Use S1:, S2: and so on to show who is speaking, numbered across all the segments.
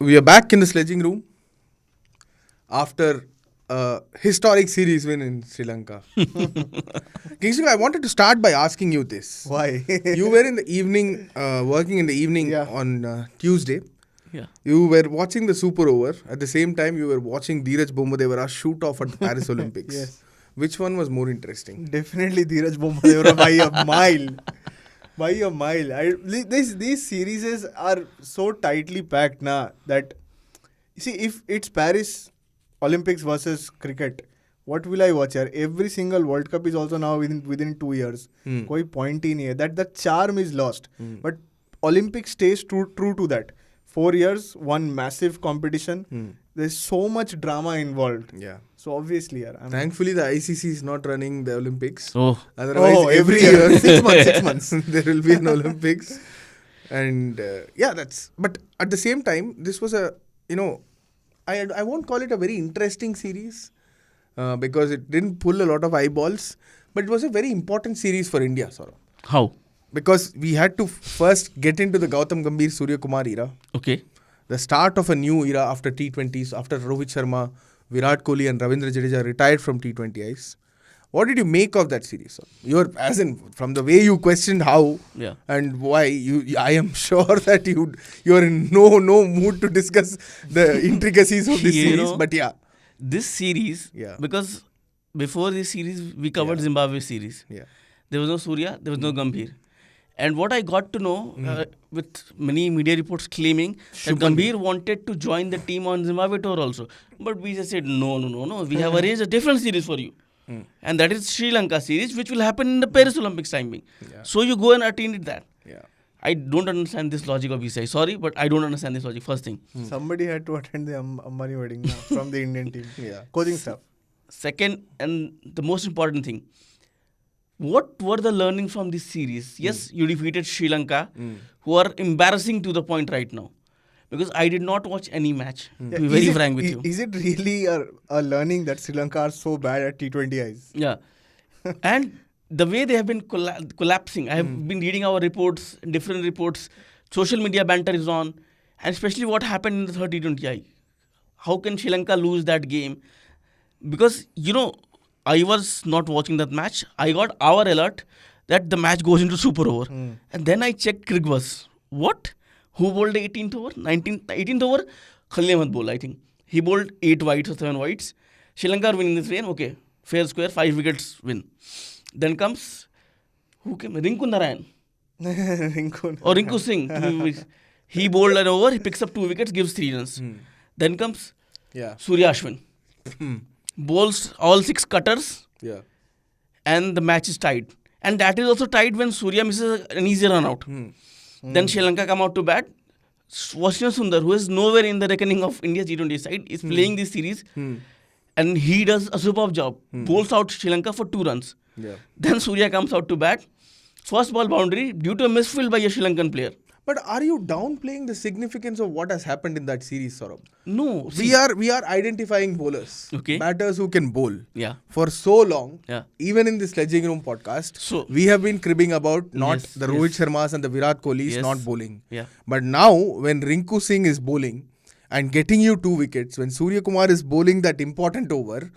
S1: We are back in the Sledging Room after a historic series win in Sri Lanka. Kingshuk, I wanted to start by asking you this.
S2: Why?
S1: You were in the evening, working in the evening on Tuesday.
S3: Yeah.
S1: You were watching the Super Over. At the same time, you were watching Dheeraj Bombadevara shoot off at the Paris Olympics.
S2: Yes.
S1: Which one was more interesting?
S2: Definitely Dheeraj Bombadevara by a mile. By a mile. These series are so tightly packed now that, see, if it's Paris Olympics versus cricket, what will I watch here? Every single World Cup is also now within 2 years. Koi point ही नहीं है. That charm is lost. But Olympics stays true to that. 4 years, one massive competition. There's so much drama involved.
S1: Yeah.
S2: So obviously,
S1: Thankfully, the ICC is not running the Olympics.
S3: Oh.
S1: Otherwise,
S2: every year. 6 months, 6 months.
S1: there will be an Olympics. And but at the same time, this was I won't call it a very interesting series because it didn't pull a lot of eyeballs, but it was a very important series for India, Saurabh.
S3: How?
S1: Because we had to first get into the Gautam Gambhir Suryakumar era.
S3: Okay.
S1: The start of a new era after T20s, after Rohit Sharma, Virat Kohli and Ravindra Jadeja retired from T20Is. What did you make of that series, sir? As in, from the way you questioned how and why, I am sure that you're in no mood to discuss the intricacies of this series. But
S3: this series, because before this series, we covered Zimbabwe series.
S1: Yeah.
S3: There was no Surya, there was no Gambhir. And what I got to know, with many media reports claiming that Gambhir wanted to join the team on Zimbabwe tour also. But we just said, no. We have arranged a different series for you. And that is Sri Lanka series, which will happen in the Paris Olympics timing. Yeah. So you go and attend that.
S1: Yeah.
S3: I don't understand this logic of Visa. Sorry, but I don't understand this logic. First thing.
S2: Somebody had to attend the Ambani wedding from the Indian team. Coaching staff.
S3: Second, and the most important thing. What were the learnings from this series? Yes, you defeated Sri Lanka, who are embarrassing to the point right now. Because I did not watch any match, to be very frank with you.
S2: Is it really a learning that Sri Lanka are so bad at T20Is?
S3: Yeah. And the way they have been collapsing, I have been reading our reports, different reports, social media banter is on, and especially what happened in the third T20I. How can Sri Lanka lose that game? Because, I was not watching that match. I got our alert that the match goes into super over. And then I checked Krigwas. What? Who bowled the 18th over? 18th over? Khalil Ahmed bowled, I think. He bowled 8 wides or 7 wides. Sri Lanka are winning this game. Okay. Fair square, 5 wickets win. Then comes, who came? Rinku Narayan. Rinku Singh. He bowled an over. He picks up 2 wickets, gives 3 runs. Then comes Surya Ashwin. Bowls all 6 cutters.
S1: Yeah.
S3: And the match is tied. And that is also tied when Surya misses an easy run out. Then Sri Lanka come out to bat. Washington Sundar, who is nowhere in the reckoning of India's T20 side, is playing this series. And he does a superb job. Bowls out Sri Lanka for 2 runs.
S1: Yeah.
S3: Then Surya comes out to bat. First ball boundary due to a misfield by a Sri Lankan player.
S1: But are you downplaying the significance of what has happened in that series, Saurabh?
S3: No.
S1: We are identifying bowlers.
S3: Okay.
S1: Batters who can bowl.
S3: Yeah.
S1: For so long.
S3: Yeah.
S1: Even in the Sledging Room podcast,
S3: so,
S1: we have been cribbing about the Rohit Sharmas and the Virat Kohlis not bowling.
S3: Yeah.
S1: But now, when Rinku Singh is bowling and getting you 2 wickets, when Suryakumar is bowling that important over,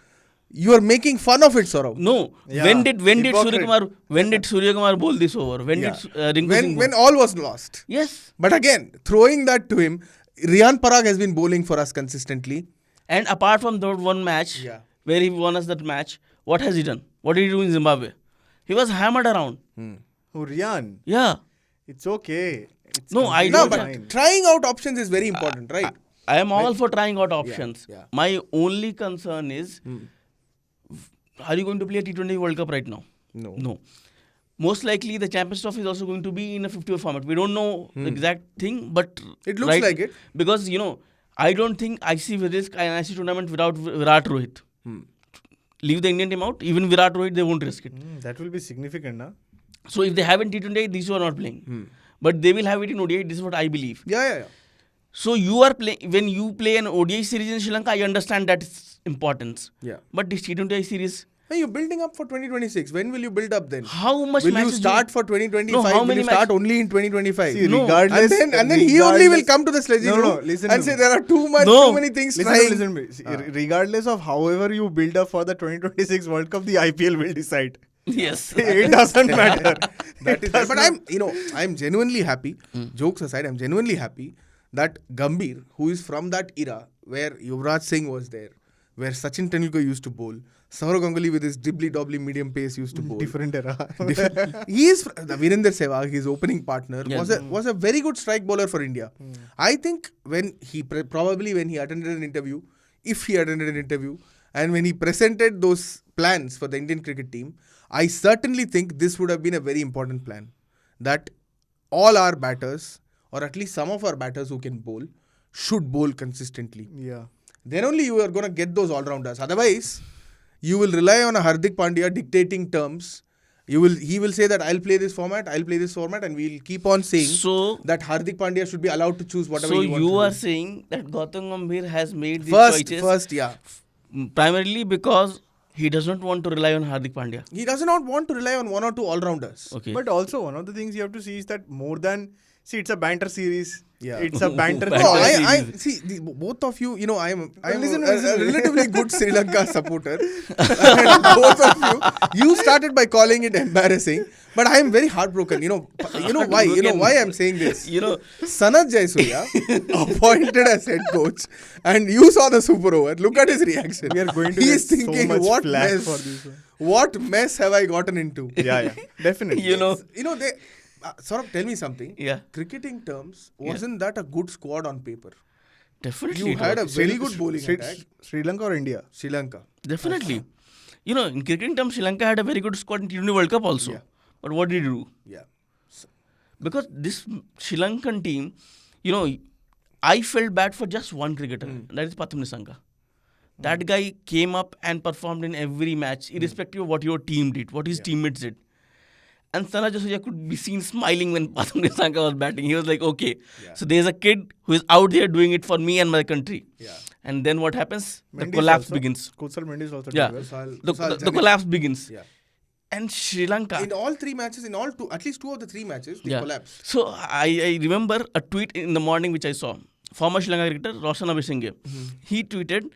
S1: you are making fun of it, Saurabh.
S3: No. Yeah. When did Suryakumar bowl this over? When did Rinku Singh bowl?
S1: When all was lost.
S3: Yes.
S1: But again, throwing that to him, Riyan Parag has been bowling for us consistently.
S3: And apart from that one match, where he won us that match, what has he done? What did he do in Zimbabwe? He was hammered around.
S2: Who, Riyan?
S3: Yeah.
S2: It's okay.
S1: But trying out options is very important, right?
S3: I am all for trying out options.
S1: Yeah.
S3: My only concern is, are you going to play a T20 World Cup right now? No. Most likely the Champions Trophy is also going to be in a 50-over format. We don't know the exact thing, but
S1: it looks like it.
S3: Because, I don't think I see risk an IC tournament without Virat Rohit. Leave the Indian team out, even Virat Rohit, they won't risk it.
S2: That will be significant, na?
S3: So if they have in T20, these two are not playing. But they will have it in ODI, this is what I believe.
S1: Yeah.
S3: So you are when you play an ODI series in Sri Lanka, I understand that importance.
S1: Yeah.
S3: But this T20I series,
S1: No, you're building up for 2026. When will you build up then?
S3: How much
S1: Will you
S3: matches
S1: start for 2025?
S3: No, how
S1: will
S3: many
S1: you start
S3: match-
S1: only in 2025?
S2: See,
S3: No.
S2: regardless,
S1: and then he only will
S2: regardless-
S1: come to the sledging room
S2: listen
S1: and
S2: to
S1: say
S2: me.
S1: there are too
S3: No.
S1: many things
S2: Listen,
S1: trying.
S2: listen to me. See, regardless of however you build up for the 2026 World Cup, the IPL will decide.
S3: Yes.
S2: It doesn't matter.
S1: That is but I'm genuinely happy. Jokes aside, I'm genuinely happy that Gambhir, who is from that era where Yuvraj Singh was there, where Sachin Tendulkar used to bowl, Sourav Ganguly with his dibbly-dobbly medium pace used to bowl.
S2: Different era.
S1: He is the Virender Sehwag, his opening partner,
S3: Yes.
S1: was a very good strike bowler for India. I think when he probably when he attended an interview, if he attended an interview, and when he presented those plans for the Indian cricket team, I certainly think this would have been a very important plan. That all our batters, or at least some of our batters who can bowl, should bowl consistently.
S2: Yeah.
S1: Then only you are going to get those all-rounders. Otherwise, you will rely on a Hardik Pandya dictating terms. He will say that I'll play this format, and we'll keep on saying
S3: So,
S1: that Hardik Pandya should be allowed to choose whatever
S3: so
S1: he wants
S3: you
S1: to
S3: are
S1: do.
S3: saying that Gautam Gambhir has made these choices
S1: First, yeah.
S3: primarily because he does not want to rely on Hardik Pandya.
S1: He does not want to rely on one or two all-rounders.
S3: Okay.
S2: But also, one of the things you have to see is that more than... See, it's a banter series.
S1: Yeah.
S2: It's a banter
S3: Banter
S1: No,
S3: series.
S1: I see both of you. I am
S2: Listen,
S1: a relatively good Sri Lanka supporter. And both of you started by calling it embarrassing, but I am very heartbroken. You know why? You know why I'm saying this. Sanat Jayasuriya appointed as head coach, and you saw the super over. Look at his reaction.
S2: We are going to
S1: He
S2: get
S1: is thinking,
S2: so much
S1: what
S2: flack
S1: mess?
S2: for this one.
S1: What mess have I gotten into?
S2: Yeah. Definitely.
S1: They. Saurabh, tell me something.
S3: Yeah.
S1: Cricketing terms, wasn't that a good squad on paper?
S3: Definitely.
S1: You
S3: it
S1: had a
S3: was.
S1: very good bowling attack.
S2: Sri Lanka or India?
S1: Sri Lanka.
S3: Definitely. In cricketing terms, Sri Lanka had a very good squad in T20 World Cup also.
S1: Yeah.
S3: But what did he do?
S1: Yeah.
S3: Because this Sri Lankan team, I felt bad for just one cricketer. That is Pathum Nissanka. That guy came up and performed in every match, irrespective of what your team did, what his teammates did. And Sanat Jayasuriya could be seen smiling when Pathum Nissanka was batting. He was like, okay, so there's a kid who is out there doing it for me and my country.
S1: Yeah.
S3: And then what happens? The
S2: Mendes
S3: collapse
S2: also.
S3: begins.
S2: Kusal Mendes also
S3: Yeah.
S2: did well.
S3: The collapse begins.
S1: Yeah.
S3: And Sri Lanka.
S1: In all three matches, at least two of the three matches, they collapsed.
S3: So I remember a tweet in the morning which I saw. Former Sri Lanka cricketer Roshan Abhisinghe. He tweeted,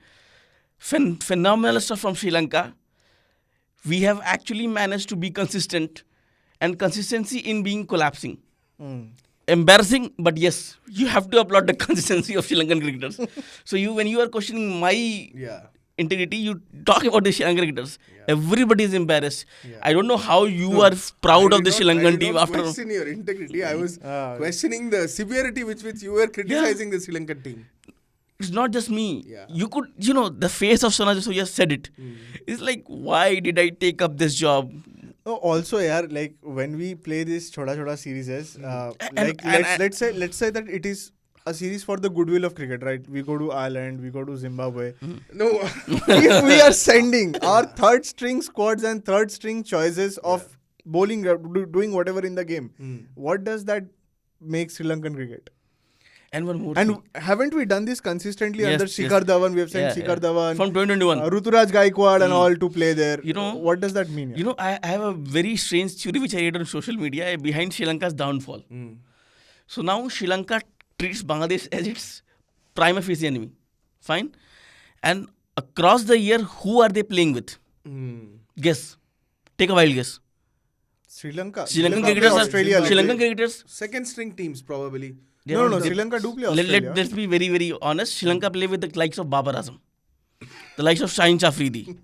S3: phenomenal stuff from Sri Lanka. We have actually managed to be consistent, and consistency in being collapsing. Embarrassing, but yes, you have to applaud the consistency of Sri Lankan cricketers. So when you are questioning my integrity, you talk about the Sri Lankan cricketers. Everybody is embarrassed. I don't know how you are proud of the Sri Lankan team after.
S1: I question your integrity. I was questioning the severity with which you were criticizing the Sri Lankan team.
S3: It's not just me.
S1: Yeah.
S3: You could, the face of Sanat Jayasuriya said it. It's like, why did I take up this job?
S2: Oh, also, like when we play this Choda series, let's say that it is a series for the goodwill of cricket, right? We go to Ireland, we go to Zimbabwe.
S1: No.
S2: If we are sending our third string squads and third string choices of bowling, doing whatever in the game, what does that make Sri Lankan cricket?
S3: And one more
S2: And
S3: thing.
S2: haven't we done this consistently
S3: Yes,
S2: under Shikhar
S3: yes.
S2: Dhawan? We have sent Shikhar Dhawan,
S3: From 2021.
S2: Ruturaj Gaikwad and all to play there. What does that mean?
S3: I have a very strange theory which I read on social media behind Sri Lanka's downfall. So now Sri Lanka treats Bangladesh as its prima facie enemy. Fine. And across the year, who are they playing with? Guess. Take a wild guess.
S2: Sri Lanka.
S3: Sri Lankan
S2: play
S3: cricketers
S2: Australia.
S3: Sri Lankan cricketers.
S1: Second string teams probably.
S2: No, Sri Lanka do play Australia.
S3: Let's be very, very honest. Sri Lanka play with the likes of Babar Azam, the likes of Shaheen Shafridi,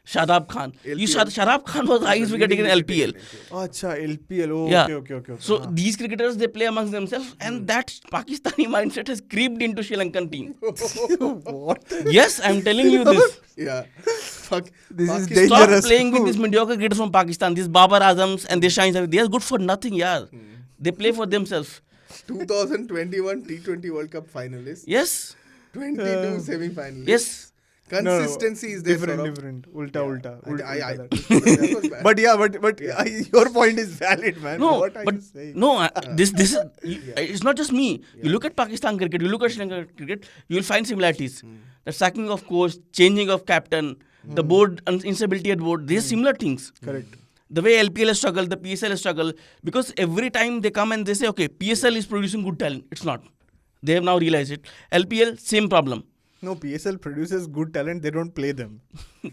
S3: Shadab Khan. Shadab Khan was the highest wicket taker in LPL.
S2: Acha, LPL. Oh,
S3: Yeah.
S2: Okay.
S3: So these cricketers, they play amongst themselves, and that Pakistani mindset has creeped into Sri Lankan team.
S2: What?
S3: Yes, I'm telling you this.
S1: Yeah. Fuck.
S2: This is
S1: Pakistan-
S3: Stop
S2: dangerous.
S3: playing with these mediocre cricketers from Pakistan. These Babar Azams and these Shaheen Shafridi. They are good for nothing, yaar. They play for themselves.
S1: 2021 T20 World Cup finalists.
S3: Yes.
S1: 22 semi-finalists.
S3: Yes.
S1: Consistency is there.
S2: Different. Ulta.
S1: That was bad.
S2: But your point is valid, man.
S3: No,
S2: What are
S3: but
S2: you saying?
S3: this is it's not just me. You look at Pakistan cricket, you look at Sri Lanka cricket, you will find similarities. The sacking of coach, changing of captain, the board instability at board. These similar things.
S2: Correct.
S3: The way LPL has struggled, the PSL has struggled, because every time they come and they say, okay, PSL is producing good talent. It's not. They have now realized it. LPL, same problem.
S2: No, PSL produces good talent. They don't play them.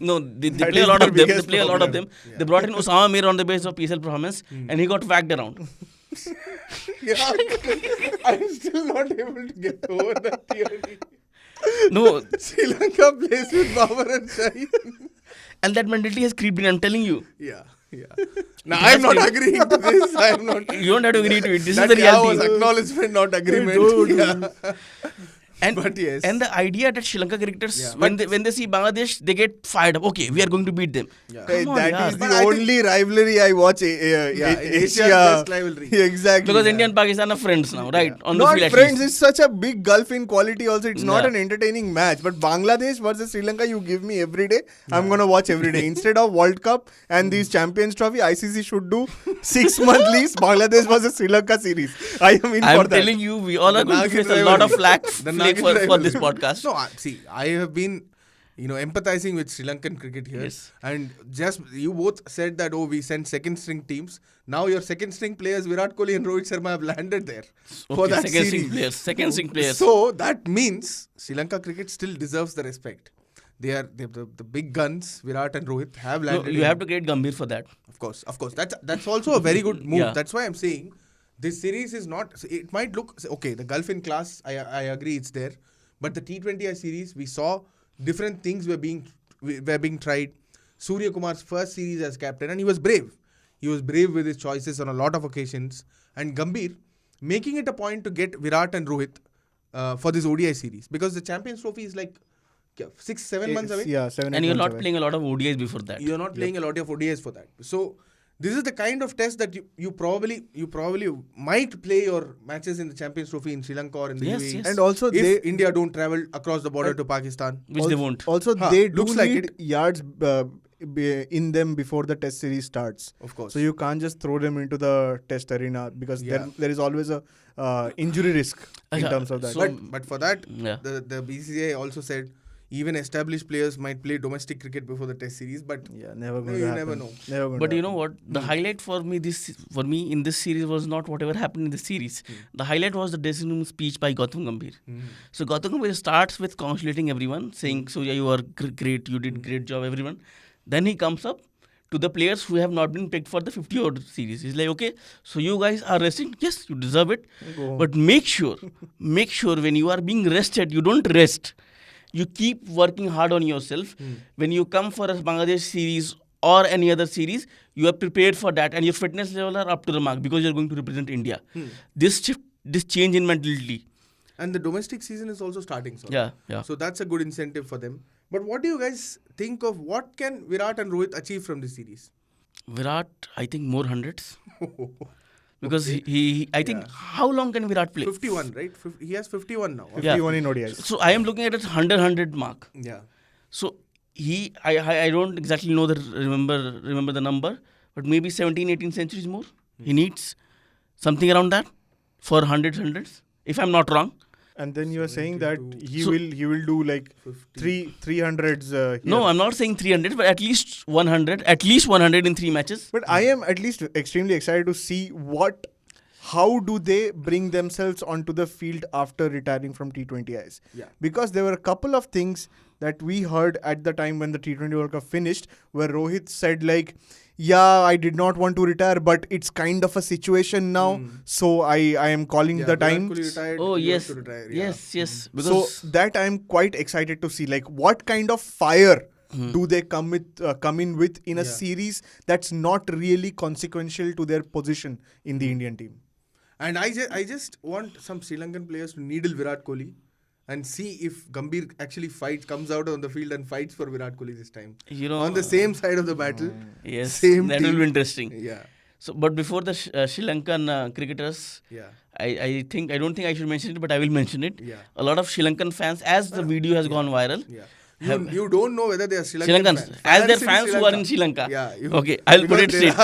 S3: No, they
S2: That
S3: play a
S2: is
S3: lot
S2: the
S3: of them. They
S2: biggest
S3: play a lot of them.
S2: problem.
S1: Yeah.
S3: They brought in Osama Mir on the basis of PSL performance, and he got whacked around.
S1: Yeah, I'm still not able to get over that theory.
S3: No,
S1: Sri Lanka plays with power and shine.
S3: and that mentality has creeped in. I'm telling you.
S1: Yeah. Now, I'm not agreeing to this. I'm not.
S3: You don't have to agree to it. This
S1: That
S3: is the
S1: was
S3: reality.
S1: acknowledgement, not agreement. Yeah. But yes.
S3: And the idea that Sri Lanka cricketers,
S1: Yeah,
S3: when they see Bangladesh, they get fired up. Okay, we are going to beat them.
S1: Yeah.
S2: Hey,
S3: Come on,
S2: that
S3: yaar.
S2: is
S1: But
S2: the
S1: I think-
S2: only rivalry I watch.
S1: Asia's
S2: Asia.
S1: best rivalry.
S2: Exactly.
S3: Because India and Pakistan are friends now, right? On the
S2: Not
S3: field at
S2: friends,
S3: least.
S2: it's such a big gulf in quality also. It's not
S3: Yeah.
S2: an entertaining match. But Bangladesh versus Sri Lanka, you give me every day. I'm going to watch every day. Instead of World Cup and these Champions Trophy, ICC should do 6 monthlies Bangladesh versus Sri Lanka series. I am in for
S3: I'm
S2: that.
S3: telling you, we all are
S1: The
S3: going to
S1: Nagin
S3: face a lot of
S1: rivalry.
S3: flack
S1: The
S3: flake
S1: Nagin
S3: for
S1: rivalry.
S3: this podcast.
S1: No, see, I have been, empathizing with Sri Lankan cricket here.
S3: Yes.
S1: And just, you both said that, we sent second string teams. Now your second string players, Virat Kohli and Rohit Sharma, have landed there for
S3: Okay,
S1: that
S3: second
S1: series.
S3: string players. Second string players.
S1: So that means Sri Lanka cricket still deserves the respect. They the big guns, Virat and Rohit, have
S3: No,
S1: landed.
S3: you have to create Gambhir for that.
S1: Of course. That's also a very good move.
S3: Yeah.
S1: That's why I'm saying this series is not. It might look okay. The Gulf in class, I agree, it's there. But the T20I series, we saw different things were being tried. Suryakumar's first series as captain, and he was brave. He was brave with his choices on a lot of occasions. And Gambhir making it a point to get Virat and Rohit for this ODI series, because the Champions Trophy is like 6-7 months away.
S2: Yeah, 7
S3: And you're
S2: months
S3: not
S2: away.
S3: playing a lot of ODIs before that.
S1: You're not playing a lot of ODIs for that. So this is the kind of test that you probably might play your matches in the Champions Trophy in Sri Lanka or in the
S3: Yes,
S1: UAE.
S3: yes.
S2: And also
S1: If India don't travel across the border to Pakistan.
S3: Which they won't.
S2: Also, they do
S1: looks like
S2: need yards in them before the test series starts.
S1: Of course.
S2: So you can't just throw them into the test arena because
S1: Yeah.
S2: there is always a injury risk in
S3: Acha,
S2: terms of that.
S3: so-
S1: but for that,
S3: Yeah.
S1: the BCCI also said even established players might play domestic cricket before the test series. But
S2: yeah, never going
S1: you
S2: to happen.
S1: never know.
S2: Never going
S3: But
S2: to
S3: you know what? The highlight for me in this series was not whatever happened in the series. The highlight was the dressing room speech by Gautam Gambhir. So Gautam Gambhir starts with congratulating everyone, saying, "So yeah, you are great. You did great job, everyone." Then he comes up to the players who have not been picked for the 50-over series. He's like, "Okay, so you guys are resting. Yes, you deserve it.
S2: Go home.
S3: But make sure when you are being rested, you don't rest. You keep working hard on yourself. When you come for a Bangladesh series or any other series, you are prepared for that and your fitness level are up to the mark because you're going to represent India." This shift, this change in mentality.
S1: And the domestic season is also starting. So.
S3: Yeah.
S1: So that's a good incentive for them. But what do you guys think of what can Virat and Rohit achieve from this series?
S3: Virat, I think more hundreds. Because I think, how long can Virat play?
S1: 51, right? He has 51 now.
S2: 51 in ODIs.
S3: So I am looking at it 100 mark.
S1: Yeah.
S3: So I don't exactly know remember the number, but maybe 17, 18 centuries more. He needs something around that for hundreds, if I'm not wrong.
S2: And then you are saying that
S1: 72.
S2: he will do like 300s. Here.
S3: No, I'm not saying 300, but at least 100 in 3 matches.
S2: But I am at least extremely excited to see how do they bring themselves onto the field after retiring from T20Is.
S1: Yeah.
S2: Because there were a couple of things that we heard at the time when the T20 World Cup finished, where Rohit said like, yeah, I did not want to retire, but it's kind of a situation now. So I am calling the
S1: Virat
S2: time.
S1: Kohli retired,
S3: Oh,
S1: he
S3: yes.
S1: also retired, yeah.
S3: Yes.
S2: So
S3: Because
S2: that I am quite excited to see, like what kind of fire do they come in with in a series that's not really consequential to their position in the Indian team.
S1: And I just want some Sri Lankan players to needle Virat Kohli and see if Gambhir actually comes out on the field and fights for Virat Kohli this time.
S3: on
S1: the same side of the battle.
S3: Yes,
S1: Same
S3: that
S1: team.
S3: will be interesting.
S1: Yeah.
S3: So, but before the Sri Lankan cricketers,
S1: Yeah.
S3: I don't think I should mention it, but I will mention it.
S1: Yeah.
S3: A lot of Sri Lankan fans, as the video has gone viral,
S1: Yeah. You don't know whether they are Sri
S3: Sri
S1: Lankan
S3: Lankans, as their fans who are in Sri Lanka. Okay, I'll put it straight.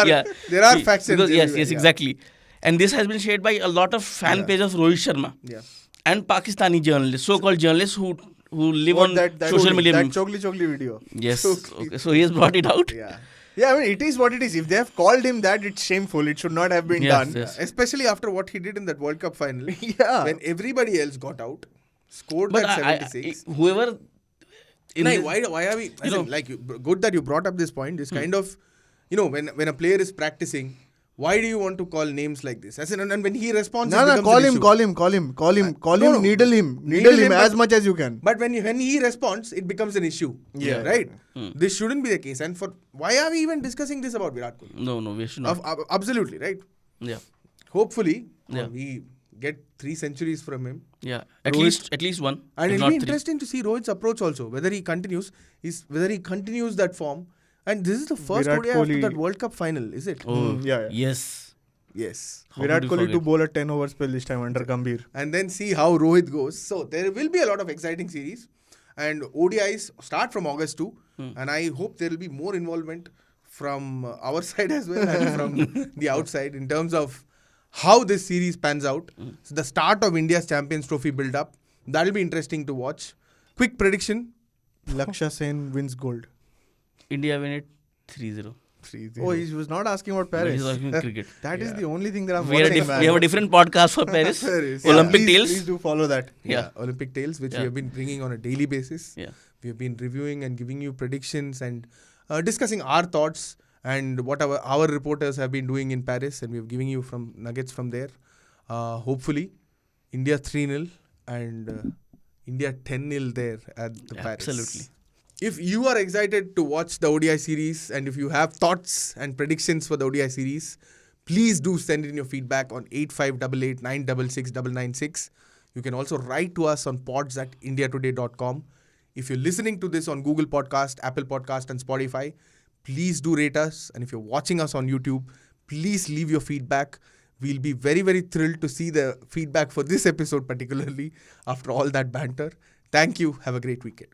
S1: There are factions.
S3: Because, yes,
S1: everywhere, yeah.
S3: exactly. And this has been shared by a lot of fan pages of Rohit Sharma
S1: Yeah.
S3: and Pakistani journalists, so-called journalists who who live
S2: What
S3: on
S2: that
S3: social
S2: chogli,
S3: media.
S2: that chogli video.
S3: Yes.
S2: Chogli.
S3: Okay. So he has brought it out.
S2: Yeah. Yeah, I mean, it is what it is. If they have called him that, it's shameful. It should not have been
S3: Yes,
S2: done.
S3: yes.
S1: Especially after what he did in that World Cup final.
S2: Yeah.
S1: When everybody else got out, scored
S3: But
S1: that
S3: I,
S1: 76.
S3: whoever. In
S1: Like,
S3: this-
S1: why are we?
S3: you know-
S1: Good that you brought up this point. This kind of, when a player is practicing, why do you want to call names like this? As in, and when he responds, it
S2: No,
S1: becomes
S2: call
S1: an
S2: him,
S1: issue.
S2: call
S1: No,
S2: him, needle him
S1: him,
S2: as
S1: but-
S2: much as you can.
S1: But when he responds, it becomes an issue.
S2: Yeah.
S1: Right.
S3: Hmm.
S1: This shouldn't be the case. And why are we even discussing this about Virat Kohli?
S3: No, we should not.
S1: Absolutely right.
S3: Yeah.
S1: Hopefully,
S3: Yeah.
S1: we get 3 centuries from him.
S3: Yeah. At
S1: Rohit-
S3: least one.
S1: And
S3: if
S1: it'll
S3: not
S1: be
S3: 3.
S1: interesting to see Rohit's approach also, whether he continues that form. And this is the first
S2: Virat
S1: ODI after
S2: Kohli-
S1: that World Cup final, is it?
S3: Oh,
S2: Yeah.
S3: yes.
S1: Yes.
S3: How
S2: Virat
S3: could you
S2: Kohli to
S3: forget?
S2: bowl a 10 over spell this time under Gambhir.
S1: And then see how Rohit goes. So there will be a lot of exciting series. And ODIs start from August 2. And I hope there will be more involvement from our side as well and from the outside in terms of how this series pans out. So the start of India's Champions Trophy build-up. That will be interesting to watch. Quick prediction.
S2: Laksha Sen wins gold.
S3: India win it 3-0.
S1: 3-0.
S2: Oh, he was not asking about
S3: No,
S2: Paris.
S3: he's talking cricket.
S2: That is
S1: Yeah.
S2: the only thing that I'm
S3: We, are
S2: watching, man.
S3: we have a different podcast for Paris.
S1: Paris.
S3: Olympic
S2: please,
S3: Tales.
S2: Please do follow that.
S3: Yeah.
S1: Olympic Tales, which
S3: Yeah.
S1: we have been bringing on a daily basis.
S3: Yeah.
S1: We have been reviewing and giving you predictions and discussing our thoughts and what our reporters have been doing in Paris, and we have given you from nuggets from there. Hopefully, India 3-0 and India 10-0 there at the Paris.
S3: Absolutely.
S1: If you are excited to watch the ODI series and if you have thoughts and predictions for the ODI series, please do send in your feedback on 8588 966 996. You can also write to us on pods@indiatoday.com. If you're listening to this on Google Podcast, Apple Podcast and Spotify, please do rate us. And if you're watching us on YouTube, please leave your feedback. We'll be very, very thrilled to see the feedback for this episode particularly after all that banter. Thank you. Have a great weekend.